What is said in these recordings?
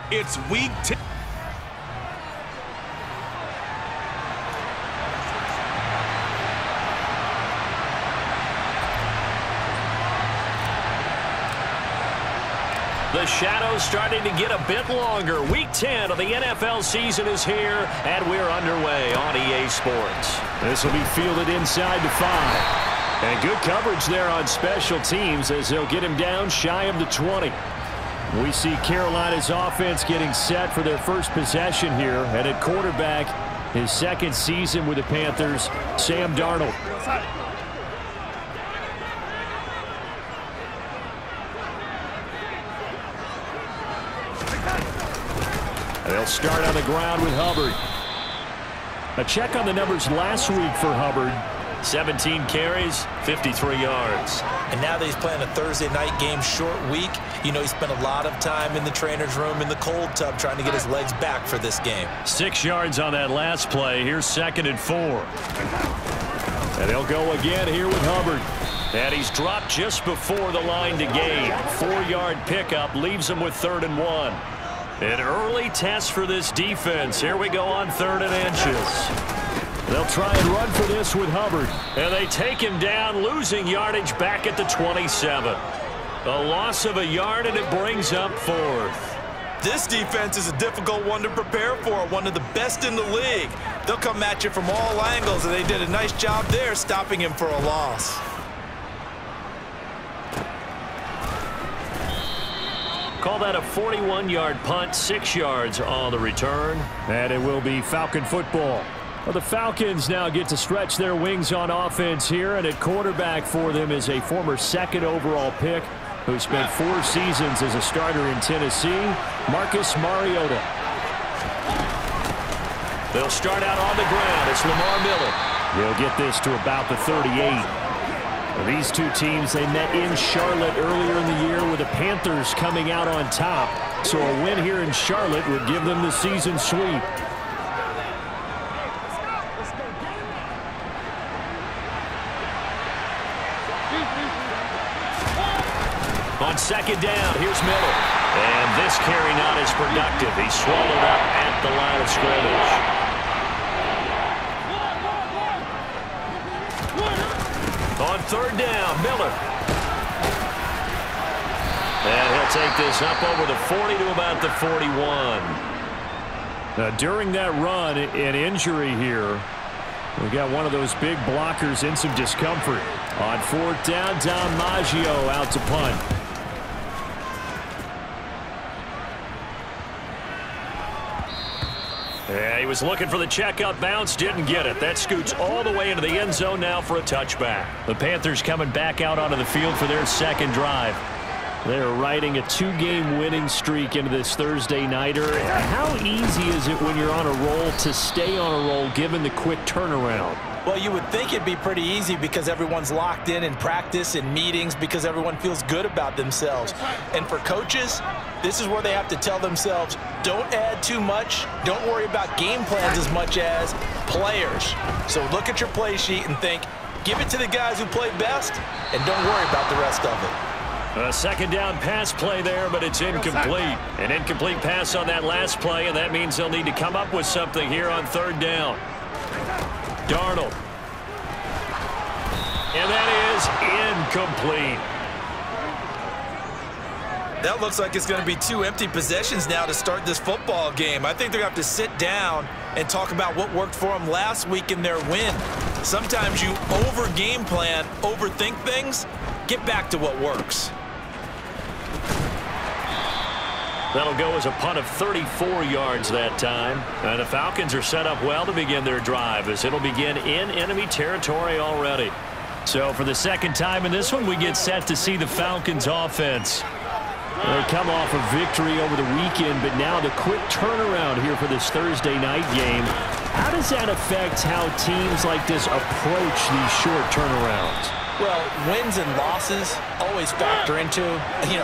It's week 10. The shadow's starting to get a bit longer. Week 10 of the NFL season is here, and we're underway on EA Sports. This will be fielded inside the 5. And good coverage there on special teams as they'll get him down shy of the 20. We see Carolina's offense getting set for their first possession here. And at quarterback, his second season with the Panthers, Sam Darnold. They'll start on the ground with Hubbard. A check on the numbers last week for Hubbard. 17 carries, 53 yards. And now that he's playing a Thursday night game, short week, you know he spent a lot of time in the trainer's room in the cold tub trying to get his legs back for this game. 6 yards on that last play. Here's 2nd and 4. And they'll go again here with Hubbard. And he's dropped just before the line to gain. 4-yard pickup leaves him with 3rd and 1. An early test for this defense. Here we go on 3rd and inches. They'll try and run for this with Hubbard. And they take him down, losing yardage back at the 27. A loss of a yard, and it brings up 4th. This defense is a difficult one to prepare for, one of the best in the league. They'll come at you from all angles, and they did a nice job there stopping him for a loss. Call that a 41-yard punt, 6 yards on the return. And it will be Falcon football. Well, the Falcons now get to stretch their wings on offense here, and at quarterback for them is a former 2nd overall pick who spent 4 seasons as a starter in Tennessee, Marcus Mariota. They'll start out on the ground. It's Lamar Miller. They'll get this to about the 38. These two teams, they met in Charlotte earlier in the year with the Panthers coming out on top. So a win here in Charlotte would give them the season sweep. On 2nd down, here's Miller. And this carry not as productive. He's swallowed up at the line of scrimmage. On 3rd down, Miller. And he'll take this up over the 40 to about the 41. During that run, an injury here. We got one of those big blockers in some discomfort. On 4th down, Dom Maggio out to punt. Yeah, he was looking for the checkout bounce, didn't get it. That scoots all the way into the end zone now for a touchback. The Panthers coming back out onto the field for their 2nd drive. They're riding a 2-game winning streak into this Thursday nighter. How easy is it when you're on a roll to stay on a roll given the quick turnaround? Well, you would think it'd be pretty easy because everyone's locked in practice and meetings because everyone feels good about themselves. And for coaches, this is where they have to tell themselves, don't add too much, don't worry about game plans as much as players. So look at your play sheet and think, give it to the guys who play best, and don't worry about the rest of it. A 2nd down pass play there, but it's incomplete. An incomplete pass on that last play, and that means they'll need to come up with something here on 3rd down. Darnold. And that is incomplete. That looks like it's going to be 2 empty possessions now to start this football game. I think they're going to have to sit down and talk about what worked for them last week in their win. Sometimes you over-game plan, overthink things, get back to what works. That'll go as a punt of 34 yards that time. And the Falcons are set up well to begin their drive as it'll begin in enemy territory already. So for the 2nd time in this one, we get set to see the Falcons offense. They come off a victory over the weekend, but now the quick turnaround here for this Thursday night game. How does that affect how teams like this approach these short turnarounds? Well, wins and losses always factor into,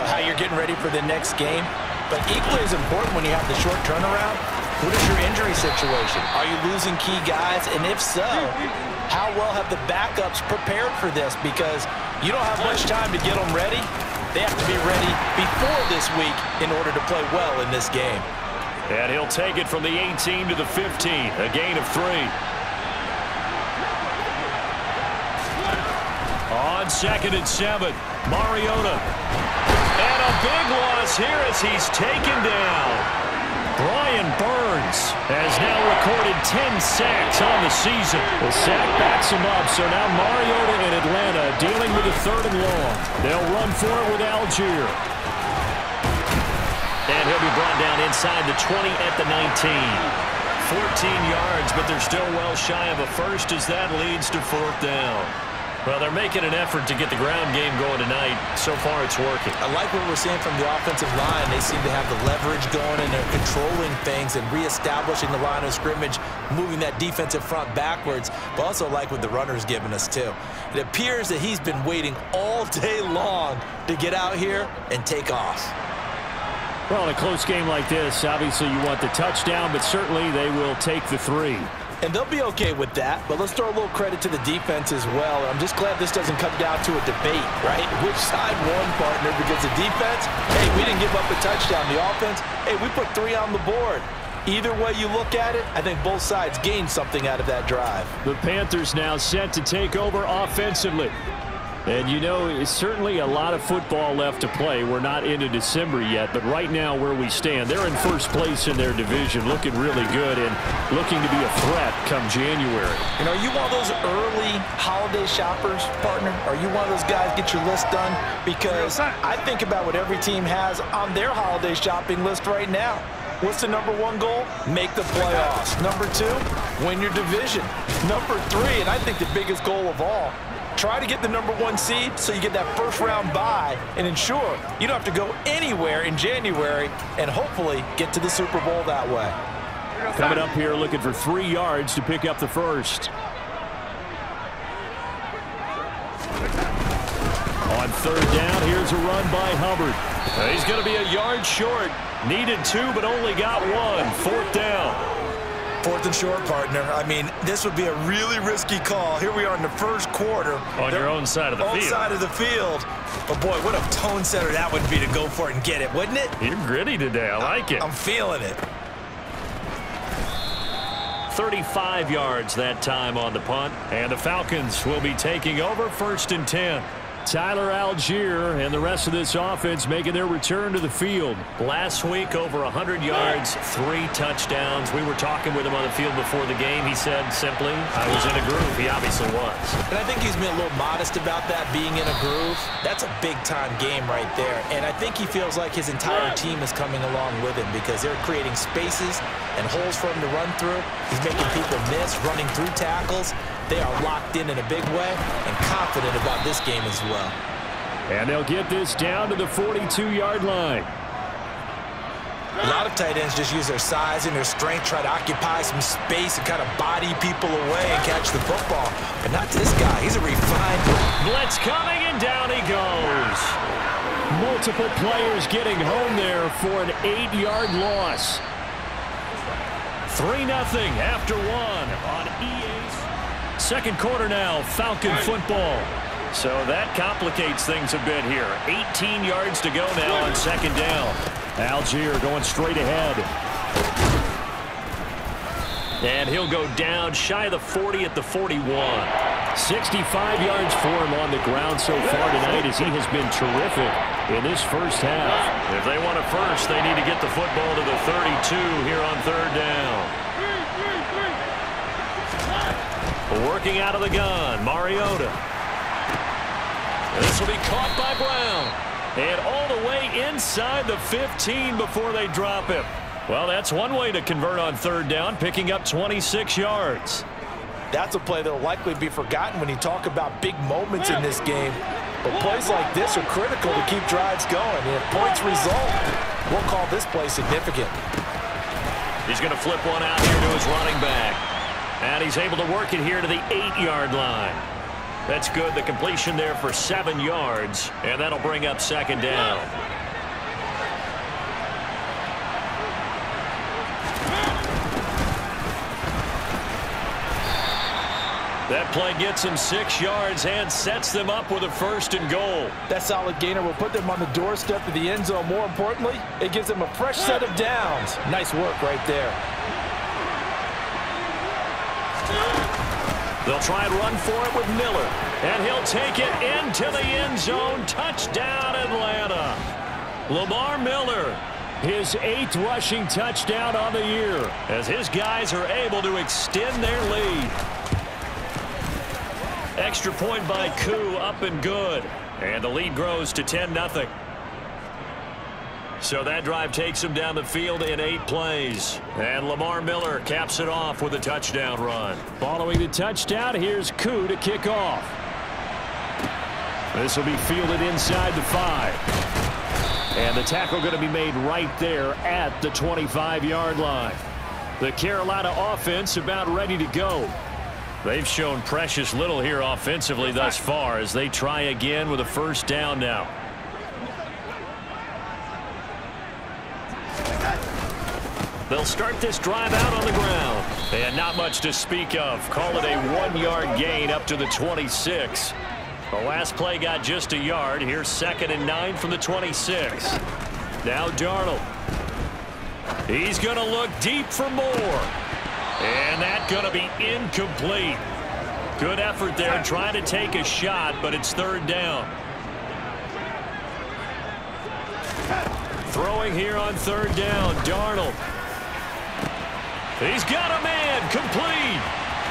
how you're getting ready for the next game. But equally as important when you have the short turnaround, what is your injury situation? Are you losing key guys? And if so, how well have the backups prepared for this? Because you don't have much time to get them ready. They have to be ready before this week in order to play well in this game. And he'll take it from the 18 to the 15, a gain of 3. On 2nd and 7, Mariota. And a big loss here as he's taken down. Brian Burns has now recorded 10 sacks on the season. The sack backs him up, so now Mariota in Atlanta dealing with a 3rd and long. They'll run for it with Algier. And he'll be brought down inside the 20 at the 19. 14 yards, but they're still well shy of a first as that leads to 4th down. Well, they're making an effort to get the ground game going tonight. So far, it's working. I like what we're seeing from the offensive line. They seem to have the leverage going, and they're controlling things and reestablishing the line of scrimmage, moving that defensive front backwards, but also like what the runner's giving us, too. It appears that he's been waiting all day long to get out here and take off. Well, in a close game like this, obviously you want the touchdown, but certainly they will take the 3. And they'll be okay with that, but let's throw a little credit to the defense as well. I'm just glad this doesn't come down to a debate, right? Which side won, partner? Because the defense, hey, we didn't give up a touchdown. The offense, hey, we put 3 on the board. Either way you look at it, I think both sides gained something out of that drive. The Panthers now set to take over offensively. And, you know, it's certainly a lot of football left to play. We're not into December yet, but right now where we stand, they're in first place in their division, looking really good and looking to be a threat come January. You know, you one of those early holiday shoppers, partner? Are you one of those guys get your list done? Because I think about what every team has on their holiday shopping list right now. What's the #1 goal? Make the playoffs. #2, win your division. #3, and I think the biggest goal of all, try to get the #1 seed so you get that first-round bye and ensure you don't have to go anywhere in January and hopefully get to the Super Bowl that way. Coming up here looking for 3 yards to pick up the first. On 3rd down, here's a run by Hubbard. He's going to be a yard short. Needed 2, but only got 1. 4th down. 4th and short, partner. I mean, this would be a really risky call. Here we are in the first quarter. On your own side of the field. Own side of the field. But, boy, what a tone setter that would be to go for it and get it, wouldn't it? You're gritty today. I like it. I'm feeling it. 35 yards that time on the punt. And the Falcons will be taking over 1st and 10. Tyler Algier and the rest of this offense making their return to the field. Last week, over 100 yards, 3 touchdowns. We were talking with him on the field before the game. He said simply, I was in a groove. He obviously was. And I think he's been a little modest about that, being in a groove. That's a big-time game right there. And I think he feels like his entire team is coming along with him because they're creating spaces and holes for him to run through. He's making people miss, running through tackles. They are locked in a big way and confident about this game as well. And they'll get this down to the 42-yard line. A lot of tight ends just use their size and their strength, try to occupy some space and kind of body people away and catch the football. But not this guy. He's a refined. Blitz coming, and down he goes. Multiple players getting home there for an 8-yard loss. 3-0 after 1 on EA's. 2nd quarter now, Falcon football. So that complicates things a bit here. 18 yards to go now on 2nd down. Algier going straight ahead. And he'll go down shy of the 40 at the 41. 65 yards for him on the ground so far tonight as he has been terrific in this first half. If they want a first, they need to get the football to the 32 here on 3rd down. Working out of the gun, Mariota. This will be caught by Brown. And all the way inside the 15 before they drop him. Well, that's one way to convert on 3rd down, picking up 26 yards. That's a play that will likely be forgotten when you talk about big moments in this game. But plays like this are critical to keep drives going. And if points result, we'll call this play significant. He's going to flip one out here to his running back. And he's able to work it here to the 8-yard line. That's good. The completion there for 7 yards. And that'll bring up 2nd down. That play gets him 6 yards and sets them up with a 1st and goal. That solid gainer will put them on the doorstep of the end zone. More importantly, it gives them a fresh set of downs. Nice work right there. They'll try and run for it with Miller. And he'll take it into the end zone. Touchdown, Atlanta. Lamar Miller, his 8th rushing touchdown on the year, as his guys are able to extend their lead. Extra point by Koo, up and good. And the lead grows to 10-0. So that drive takes him down the field in 8 plays. And Lamar Miller caps it off with a touchdown run. Following the touchdown, here's Koo to kick off. This will be fielded inside the 5. And the tackle going to be made right there at the 25-yard line. The Carolina offense about ready to go. They've shown precious little here offensively thus far as they try again with a 1st down now. They'll start this drive out on the ground. And not much to speak of. Call it a 1-yard gain up to the 26. The last play got just a yard. Here's 2nd and 9 from the 26. Now Darnold. He's going to look deep for more. And that's going to be incomplete. Good effort there trying to take a shot, but it's 3rd down. Throwing here on 3rd down, Darnold. He's got a man, complete.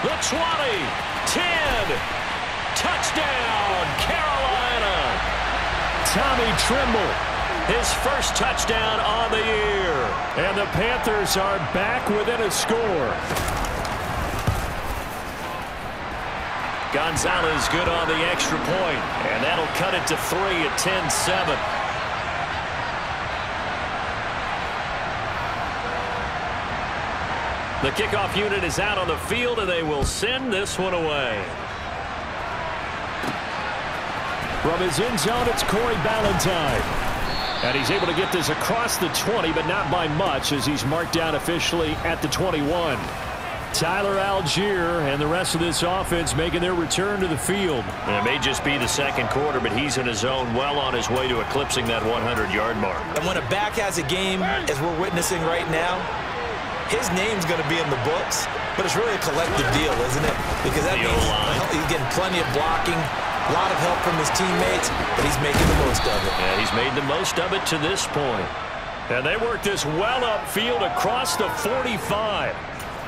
The 20, 10, touchdown, Carolina. Tommy Tremble, his 1st touchdown on the year. And the Panthers are back within a score. Gonzalez good on the extra point, and that'll cut it to 3 at 10-7. The kickoff unit is out on the field, and they will send this one away. From his end zone, it's Corey Ballantyne. And he's able to get this across the 20, but not by much, as he's marked down officially at the 21. Tyler Algier and the rest of this offense making their return to the field. And it may just be the 2nd quarter, but he's in his zone, well on his way to eclipsing that 100-yard mark. And when a back has a game, as we're witnessing right now, his name's going to be in the books, but it's really a collective deal, isn't it? Because that means he's getting plenty of blocking, a lot of help from his teammates, but he's making the most of it. Yeah, he's made the most of it to this point. And they work this well upfield across the 45.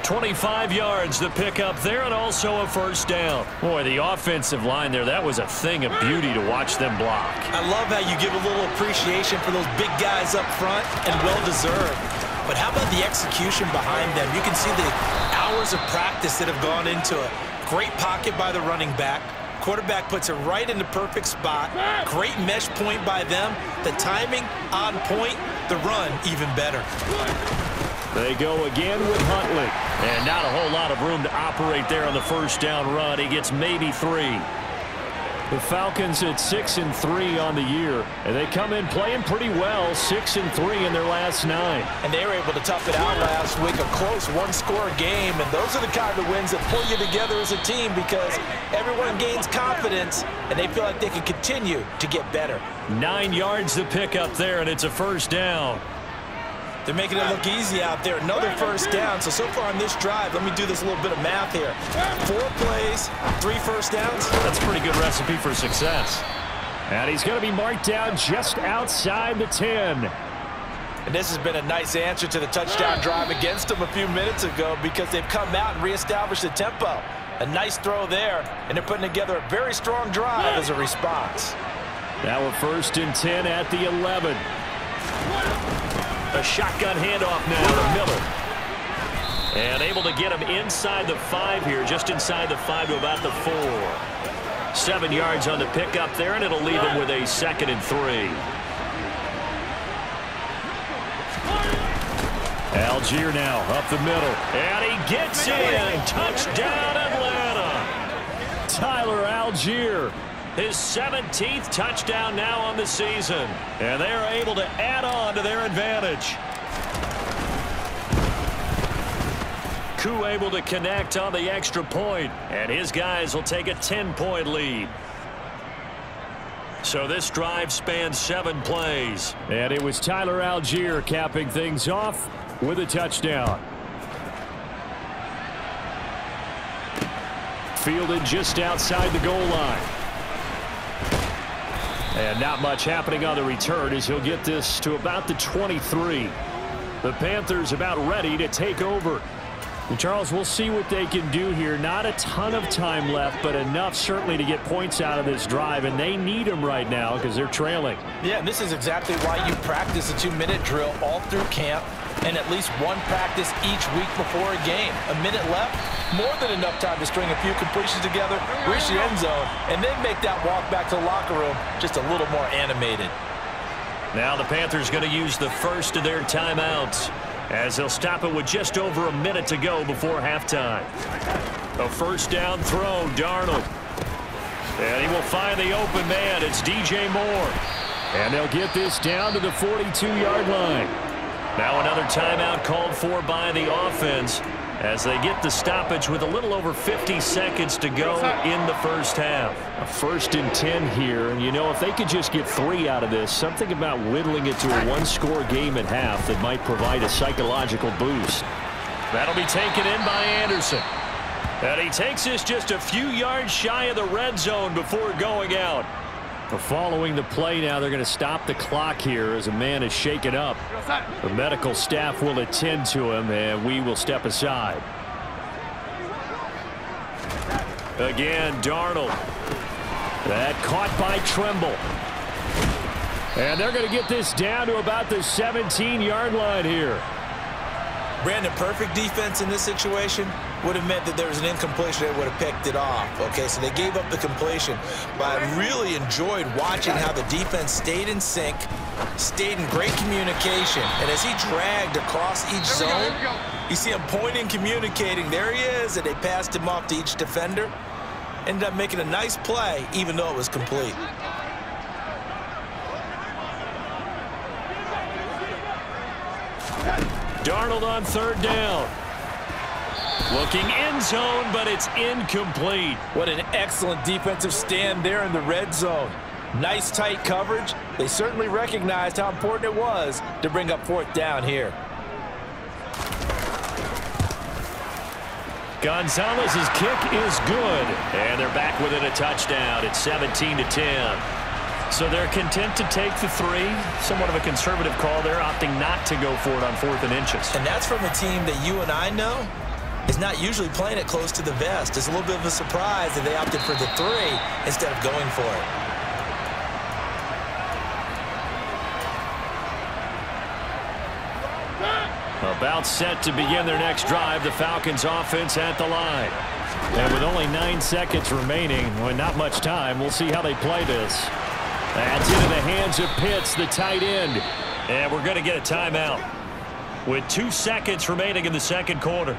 25 yards to pick up there, and also a 1st down. Boy, the offensive line there, that was a thing of beauty to watch them block. I love how you give a little appreciation for those big guys up front, and well-deserved. But how about the execution behind them? You can see the hours of practice that have gone into it. Great pocket by the running back. Quarterback puts it right in the perfect spot. Great mesh point by them. The timing on point. The run even better. They go again with Huntley. And not a whole lot of room to operate there on the 1st down run. He gets maybe 3. The Falcons at 6-3 on the year, and they come in playing pretty well, 6-3 in their last 9. And they were able to tough it out last week, a close 1-score game, and those are the kind of wins that pull you together as a team because everyone gains confidence, and they feel like they can continue to get better. 9 yards to pick up there, and it's a 1st down. They're making it look easy out there. Another 1st down. So far on this drive, let me do this little bit of math here. 4 plays, 3 1st downs. That's a pretty good recipe for success. And he's going to be marked down just outside the 10. And this has been a nice answer to the touchdown drive against them a few minutes ago because they've come out and reestablished the tempo. A nice throw there, and they're putting together a very strong drive as a response. Now a 1st and 10 at the 11. A shotgun handoff now to Miller. And able to get him inside the 5 here, just inside the 5 to about the 4. 7 yards on the pickup there, and it'll leave him with a 2nd and 3. Algier now up the middle. And he gets in. Touchdown, Atlanta. Tyler Algier. His 17th touchdown now on the season. And they are able to add on to their advantage. Koo able to connect on the extra point, and his guys will take a 10-point lead. So this drive spans 7 plays. And it was Tyler Algier capping things off with a touchdown. Fielded just outside the goal line. And not much happening on the return as he'll get this to about the 23. The Panthers about ready to take over. And Charles, we'll see what they can do here. Not a ton of time left, but enough certainly to get points out of this drive, and they need them right now because they're trailing. Yeah, and this is exactly why you practice a 2-minute drill all through camp and at least one practice each week before a game. A minute left, more than enough time to string a few completions together, reach the end zone, and then make that walk back to the locker room just a little more animated. Now the Panthers going to use the first of their timeouts, as they'll stop it with just over a minute to go before halftime. A first down throw, Darnold. And he will find the open man. It's DJ Moore. And they'll get this down to the 42-yard line. Now another timeout called for by the offense as they get the stoppage with a little over 50 seconds to go in the first half. A 1st and 10 here, and you know, if they could just get 3 out of this, something about whittling it to a 1-score game at half that might provide a psychological boost. That'll be taken in by Anderson. And he takes this just a few yards shy of the red zone before going out. Following the play now, they're going to stop the clock here as a man is shaken up. The medical staff will attend to him, and we will step aside. Again, Darnold. That caught by Tremble. And they're going to get this down to about the 17-yard line here. Brandon, perfect defense in this situation would have meant that there was an incompletion. They would have picked it off. Okay, so they gave up the completion. But I really enjoyed watching how the defense stayed in sync, stayed in great communication. And as he dragged across each zone, you see him pointing, communicating. There he is, and they passed him off to each defender. Ended up making a nice play, even though it was complete. Darnold on 3rd down. Looking end zone, but it's incomplete. What an excellent defensive stand there in the red zone. Nice tight coverage. They certainly recognized how important it was to bring up 4th down here. Gonzalez's kick is good, and they're back within a touchdown. It's 17-10. So they're content to take the 3. Somewhat of a conservative call there, opting not to go for it on 4th and inches. And that's from a team that you and I know is not usually playing it close to the vest. It's a little bit of a surprise that they opted for the 3 instead of going for it. About set to begin their next drive, the Falcons offense at the line. And with only 9 seconds remaining, well, not much time, we'll see how they play this. That's into the hands of Pitts, the tight end. And we're going to get a timeout with 2 seconds remaining in the second quarter.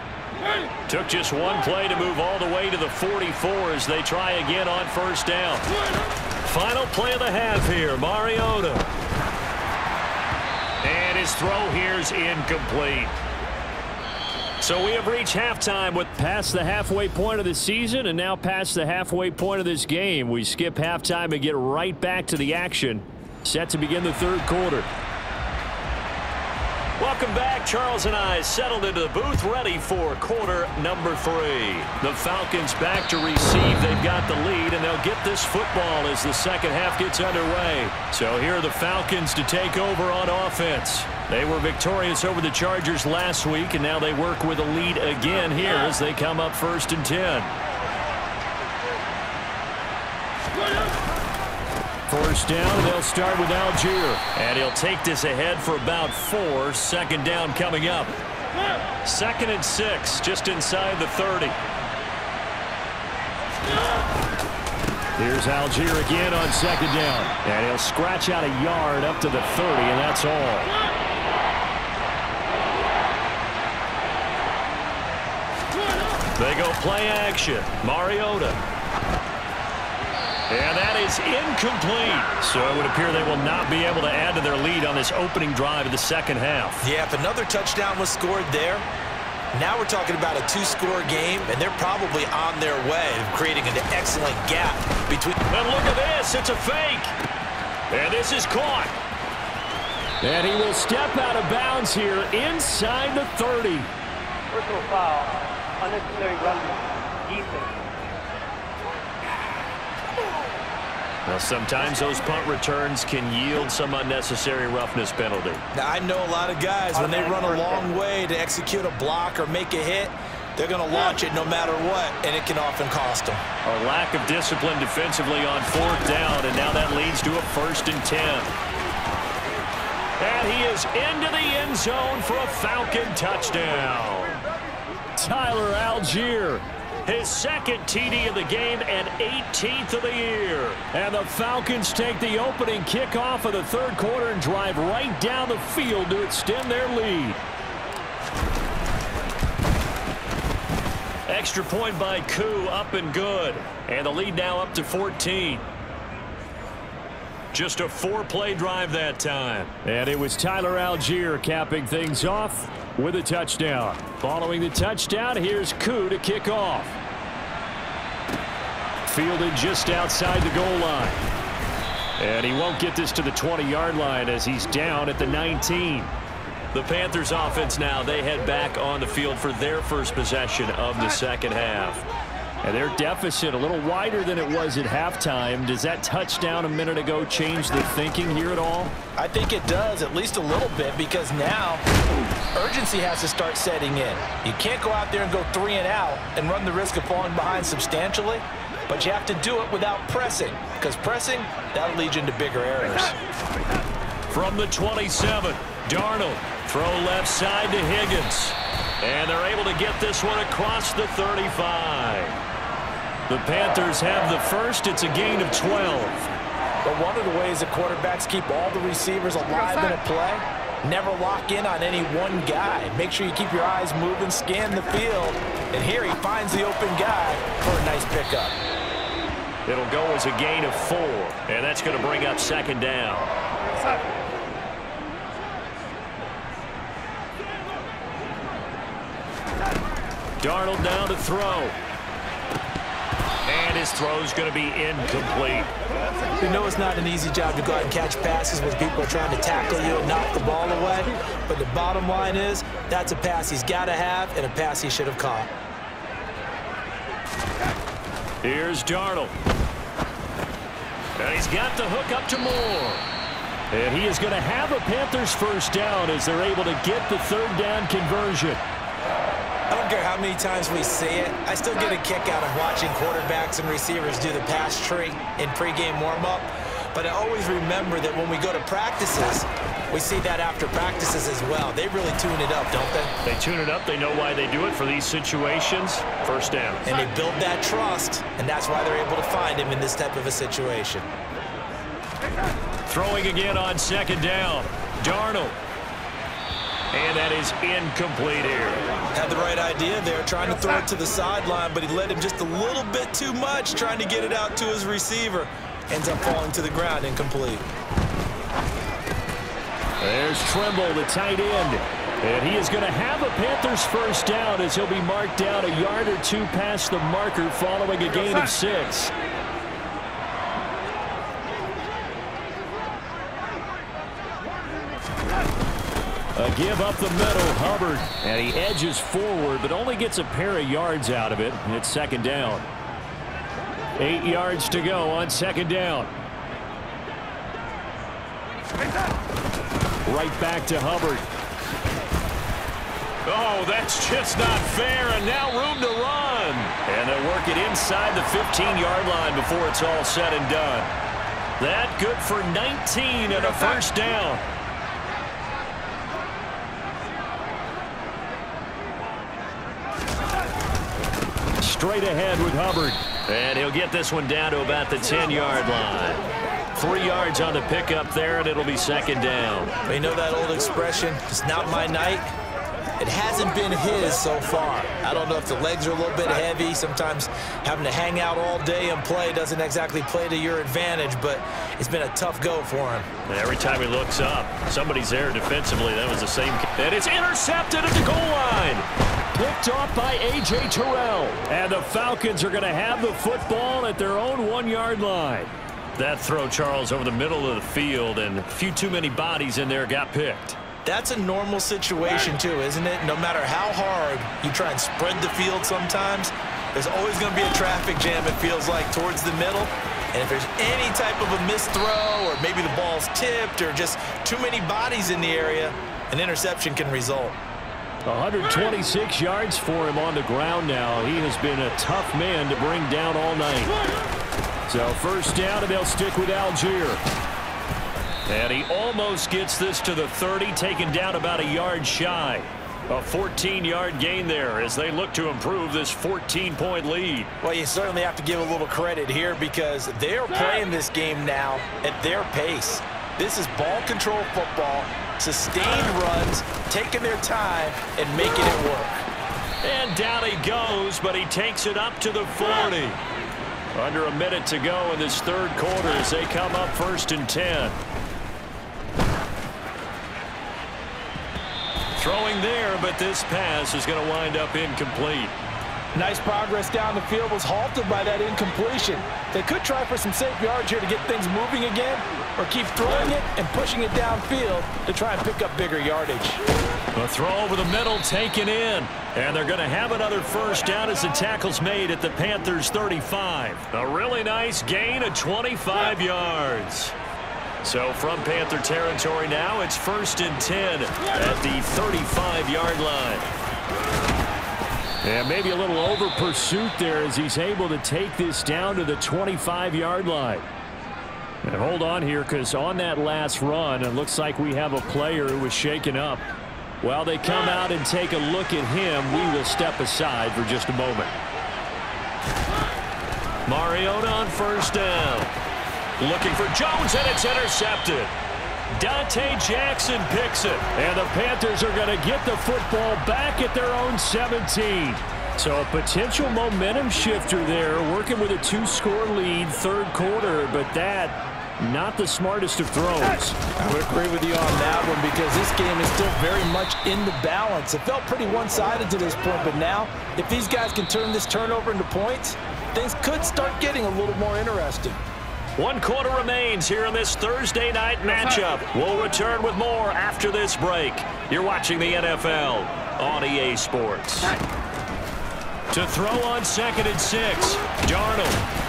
Took just one play to move all the way to the 44 as they try again on 1st down. Final play of the half here, Mariota. And his throw here is incomplete. So we have reached halftime with past the halfway point of the season and now past the halfway point of this game. We skip halftime and get right back to the action. Set to begin the 3rd quarter. Welcome back. Charles and I settled into the booth ready for quarter number 3. The Falcons back to receive. They've got the lead, and they'll get this football as the second half gets underway. So here are the Falcons to take over on offense. They were victorious over the Chargers last week, and now they work with a lead again here as they come up 1st and 10. 1st down, they'll start with Algier. And he'll take this ahead for about 4. 2nd down coming up. 2nd and 6, just inside the 30. Here's Algier again on 2nd down. And he'll scratch out a yard up to the 30, and that's all. They go play action. Mariota. And that is incomplete. So it would appear they will not be able to add to their lead on this opening drive of the second half. Yeah, if another touchdown was scored there, Now we're talking about a 2-score game, and they're probably on their way of creating an excellent gap between. And look at this. It's a fake. And this is caught. And he will step out of bounds here inside the 30. Personal foul, unnecessary roughness, defense. Now, sometimes those punt returns can yield some unnecessary roughness penalty. Now, I know a lot of guys, when they run a long way to execute a block or make a hit, they're going to launch it no matter what, and it can often cost them. A lack of discipline defensively on 4th down, and now that leads to a 1st and 10. And he is into the end zone for a Falcon touchdown. Tyler Algier. His 2nd TD of the game and 18th of the year. And the Falcons take the opening kickoff of the 3rd quarter and drive right down the field to extend their lead. Extra point by Koo, up and good. And the lead now up to 14. Just a 4-play drive that time. And it was Tyler Algier capping things off with a touchdown. Following the touchdown, here's Koo to kick off. Fielded just outside the goal line. And he won't get this to the 20-yard line as he's down at the 19. The Panthers offense now, they head back on the field for their first possession of the 2nd half. And their deficit a little wider than it was at halftime. Does that touchdown a minute ago change the thinking here at all? I think it does, at least a little bit, because now urgency has to start setting in. You can't go out there and go 3 and out and run the risk of falling behind substantially, but you have to do it without pressing, because pressing, that'll lead you into bigger errors. From the 27, Darnold, throw left side to Higgins. And they're able to get this one across the 35. The Panthers have the first. It's a gain of 12. But one of the ways that quarterbacks keep all the receivers alive in a play, never lock in on any one guy. Make sure you keep your eyes moving, scan the field. And here he finds the open guy for a nice pickup. It'll go as a gain of 4. And that's going to bring up 2nd down. Darnold now to throw. And his throw's going to be incomplete. We know it's not an easy job to go out and catch passes when people are trying to tackle you and knock the ball away. But the bottom line is, that's a pass he's got to have and a pass he should have caught. Here's Darnold. And he's got the hook up to Moore. And he is going to have a Panthers 1st down as they're able to get the 3rd down conversion. I don't care how many times we see it. I still get a kick out of watching quarterbacks and receivers do the pass tree in pregame warm-up. But I always remember that when we go to practices, we see that after practices as well. They really tune it up, don't they? They tune it up. They know why they do it for these situations. 1st down. And they build that trust, and that's why they're able to find him in this type of a situation. Throwing again on 2nd down. Darnold. And that is incomplete here. Had the right idea there, trying to throw it to the sideline, but he led him just a little bit too much, trying to get it out to his receiver. Ends up falling to the ground, incomplete. There's Trimble, the tight end. And he is going to have a Panthers 1st down as he'll be marked down a yard or 2 past the marker following a gain of 6. A give up the middle, Hubbard. And he edges forward, but only gets a pair of yards out of it. It's 2nd down. 8 yards to go on 2nd down. Right back to Hubbard. Oh, that's just not fair, and now room to run. And they'll work it inside the 15-yard line before it's all said and done. That good for 19 and a 1st down. Straight ahead with Hubbard. And he'll get this one down to about the 10-yard line. 3 yards on the pickup there, and it'll be 2nd down. You know that old expression, it's not my night? It hasn't been his so far. I don't know if the legs are a little bit heavy. Sometimes having to hang out all day and play doesn't exactly play to your advantage, but it's been a tough go for him. And every time he looks up, somebody's there defensively. That was the same. And it's intercepted at the goal line. picked off by A.J. Terrell. And the Falcons are going to have the football at their own 1-yard line. That throw, Charles, over the middle of the field, and a few too many bodies in there got picked. That's a normal situation, too, isn't it? No matter how hard you try and spread the field sometimes, there's always going to be a traffic jam, it feels like, towards the middle. And if there's any type of a missed throw, or maybe the ball's tipped, or just too many bodies in the area, an interception can result. 126 yards for him on the ground now. He has been a tough man to bring down all night. So first down, and they'll stick with Algier. And he almost gets this to the 30, taken down about a yard shy. A 14-yard gain there as they look to improve this 14-point lead. Well, you certainly have to give a little credit here because they're playing this game now at their pace. This is ball control football, sustained runs, taking their time and making it work. And down he goes, but he takes it up to the 40. Under a minute to go in this third quarter as they come up 1st and 10. Throwing there, but this pass is going to wind up incomplete. Nice progress down the field, was halted by that incompletion. They could try for some safe yards here to get things moving again, or keep throwing it and pushing it downfield to try and pick up bigger yardage. A throw over the middle taken in, and they're going to have another first down as the tackle's made at the Panthers' 35. A really nice gain of 25 yards. So from Panther territory now, it's 1st and 10 at the 35-yard line. And maybe a little over pursuit there as he's able to take this down to the 25-yard line. And hold on here, because on that last run, it looks like we have a player who was shaken up. While they come out and take a look at him, we will step aside for just a moment. Mariota on first down. Looking for Jones, and it's intercepted. Dante Jackson picks it. And the Panthers are going to get the football back at their own 17. So a potential momentum shifter there, working with a 2-score lead, third quarter, but that not the smartest of throws. I would agree with you on that one because this game is still very much in the balance. It felt pretty one-sided to this point, but now if these guys can turn this turnover into points, things could start getting a little more interesting. 1 quarter remains here in this Thursday night matchup. We'll return with more after this break. You're watching the NFL on EA Sports. To throw on 2nd and 6, Darnold.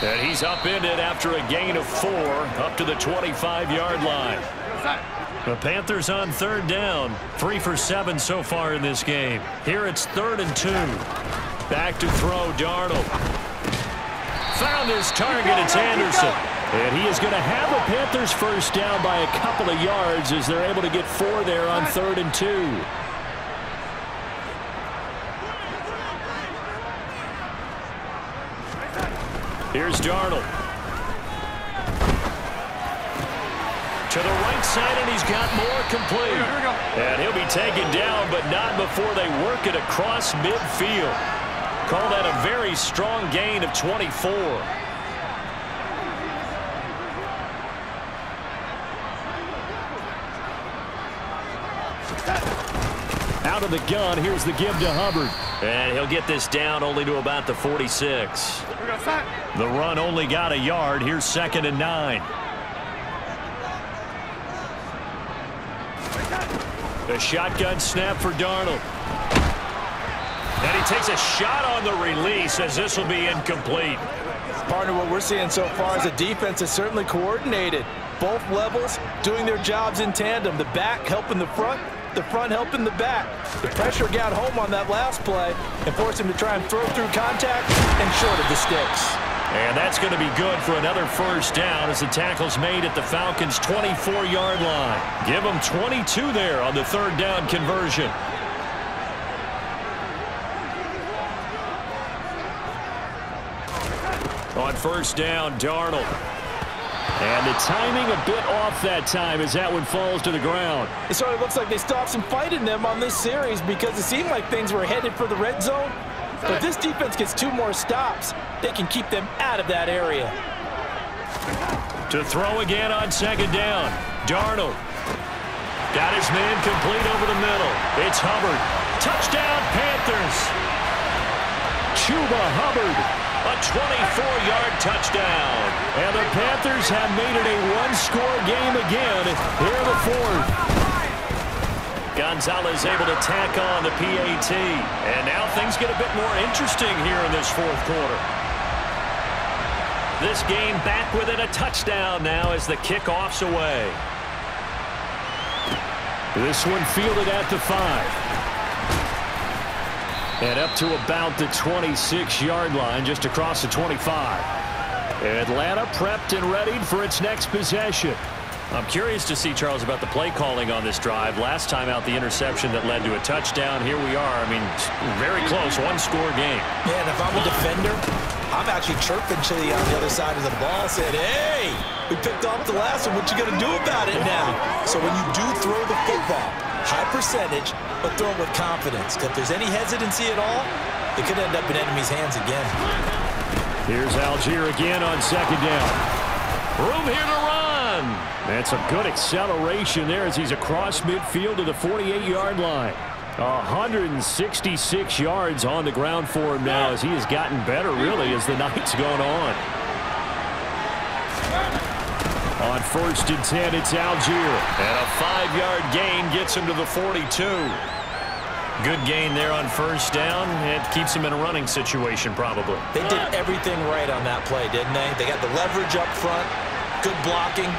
And he's upended after a gain of 4 up to the 25-yard line. The Panthers on 3rd down, 3 for 7 so far in this game. Here it's 3rd and 2. Back to throw, Darnold. Found his target, it's Anderson. And he is going to have a Panthers first down by a couple of yards as they're able to get 4 there on 3rd and 2. Here's Darnold. To the right side, and he's got more complete. And he'll be taken down, but not before they work it across midfield. Call that a very strong gain of 24. Out of the gun, here's the give to Hubbard. And he'll get this down only to about the 46. The run only got a yard. Here's 2nd and 9. A shotgun snap for Darnold. And he takes a shot on the release as this will be incomplete. Partner, what we're seeing so far is a defense is certainly coordinated. Both levels doing their jobs in tandem. The back helping the front helping the back. The pressure got home on that last play and forced him to try and throw through contact and short of the sticks. And that's going to be good for another first down as the tackle's made at the Falcons' 24-yard line. Give them 22 there on the 3rd down conversion. On first down, Darnold. And the timing a bit off that time as that one falls to the ground. It sort of looks like they stopped some fight in them on this series because it seemed like things were headed for the red zone. But if this defense gets 2 more stops, they can keep them out of that area. To throw again on 2nd down, Darnold. Got his man complete over the middle. It's Hubbard. Touchdown, Panthers. Chuba Hubbard. A 24-yard touchdown. And the Panthers have made it a one-score game again here in the fourth. Gonzalez able to tack on the PAT. And now things get a bit more interesting here in this fourth quarter. This game back within a touchdown now as the kickoff's away. This one fielded at the 5. And up to about the 26-yard line, just across the 25. Atlanta prepped and readied for its next possession. I'm curious to see, Charles, about the play calling on this drive. Last time out, the interception that led to a touchdown. Here we are. I mean, very close, one-score game. Yeah, and if I'm a defender, I'm actually chirping Chili on the other side of the ball, saying, hey, we picked off the last one. What you going to do about it now? So when you do throw the football, high percentage, but throw it with confidence. If there's any hesitancy at all, it could end up in enemy's hands again. Here's Algier again on second down. Room here to run. That's a good acceleration there as he's across midfield to the 48-yard line. 166 yards on the ground for him now as he has gotten better, really, as the night's gone on. On 1st and 10, it's Algier. And a 5-yard gain gets him to the 42. Good gain there on first down. It keeps him in a running situation, probably. They did everything right on that play, didn't they? They got the leverage up front, good blocking,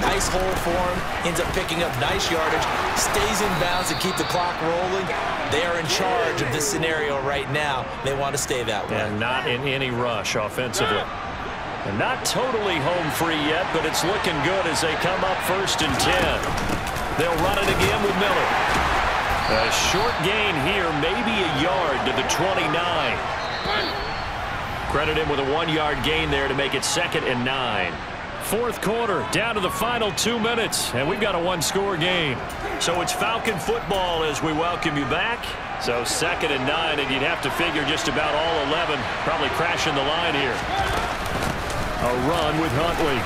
nice hole for him, ends up picking up nice yardage, stays in bounds to keep the clock rolling. They are in charge of this scenario right now. They want to stay that way. And not in any rush offensively. And not totally home free yet, but it's looking good as they come up 1st and 10. They'll run it again with Miller. A short gain here, maybe a yard to the 29. Credit him with a 1-yard gain there to make it 2nd and 9. Fourth quarter, down to the final 2 minutes, and we've got a one-score game. So it's Falcon football as we welcome you back. So 2nd and 9, and you'd have to figure just about all 11 probably crashing the line here. A run with Huntley.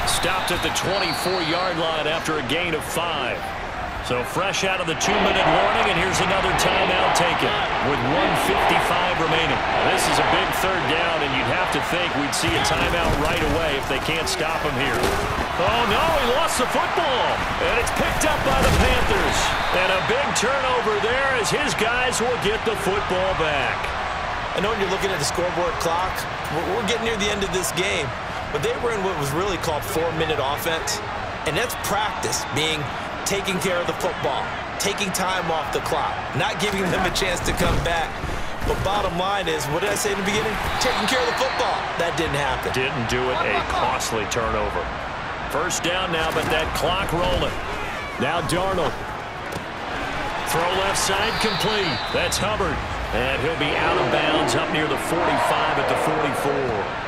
Stopped at the 24-yard line after a gain of 5. So fresh out of the 2-minute warning, and here's another timeout taken with 1:55 remaining. This is a big 3rd down, and you'd have to think we'd see a timeout right away if they can't stop him here. Oh, no, he lost the football, and it's picked up by the Panthers. And a big turnover there as his guys will get the football back. I know when you're looking at the scoreboard clock, we're getting near the end of this game, but they were in what was really called 4-minute offense, and that's practice, being taking care of the football, taking time off the clock, not giving them a chance to come back. But bottom line is, what did I say in the beginning? Taking care of the football. That didn't happen. Didn't do it. A costly turnover. First down now, but that clock rolling. Now Darnold. Throw left side complete. That's Hubbard. And he'll be out of bounds up near the 45 at the 44.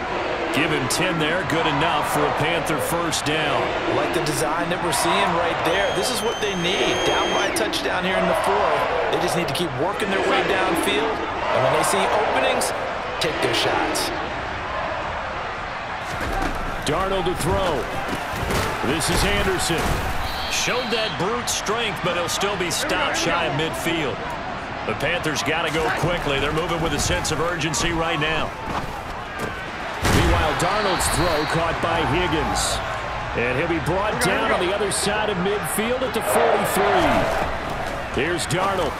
Give him 10 there. Good enough for a Panther first down. Like the design that we're seeing right there. This is what they need. Down by a touchdown here in the 4th. They just need to keep working their way downfield. And when they see openings, take their shots. Darnold to throw. This is Anderson. Showed that brute strength, but he'll still be stopped shy of midfield. The Panthers got to go quickly. They're moving with a sense of urgency right now. Meanwhile, Darnold's throw caught by Higgins. And he'll be brought down on the other side of midfield at the 43. Here's Darnold.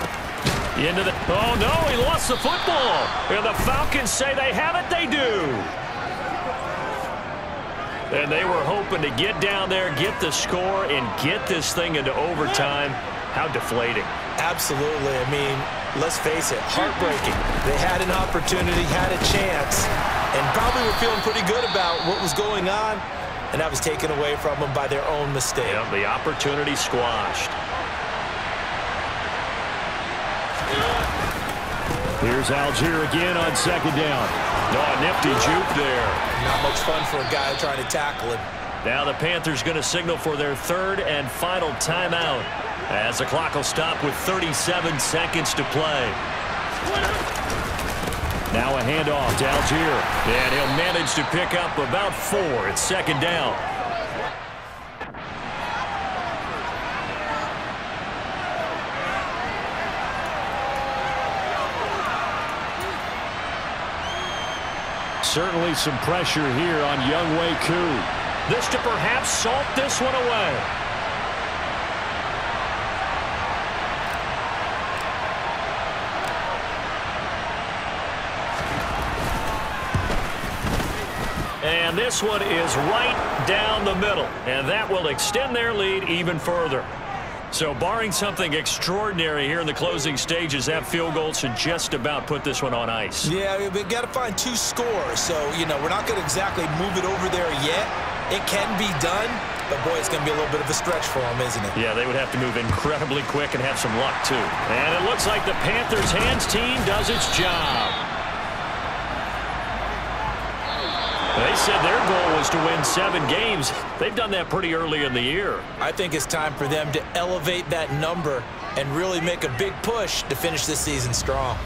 Into the... Oh, no, he lost the football. And the Falcons say they have it. They do. And they were hoping to get down there, get the score, and get this thing into overtime. How deflating. Absolutely. I mean, let's face it, heartbreaking. They had an opportunity, had a chance, and probably were feeling pretty good about what was going on, and that was taken away from them by their own mistake. Yeah, the opportunity squashed. Here's Algier again on second down. Oh, nifty juke there. Not much fun for a guy trying to tackle him. Now the Panthers going to signal for their 3rd and final timeout as the clock will stop with 37 seconds to play. Now a handoff to Algier. And he'll manage to pick up about 4. It's 2nd down. Certainly some pressure here on Younghoe Koo. This to perhaps salt this one away. And this one is right down the middle. And that will extend their lead even further. So barring something extraordinary here in the closing stages, that field goal should just about put this one on ice. Yeah, we've got to find 2 scores. So, you know, we're not going to exactly move it over there yet. It can be done, but, boy, it's going to be a little bit of a stretch for them, isn't it? Yeah, they would have to move incredibly quick and have some luck, too. And it looks like the Panthers' hands team does its job. They said their goal was to win 7 games. They've done that pretty early in the year. I think it's time for them to elevate that number and really make a big push to finish this season strong.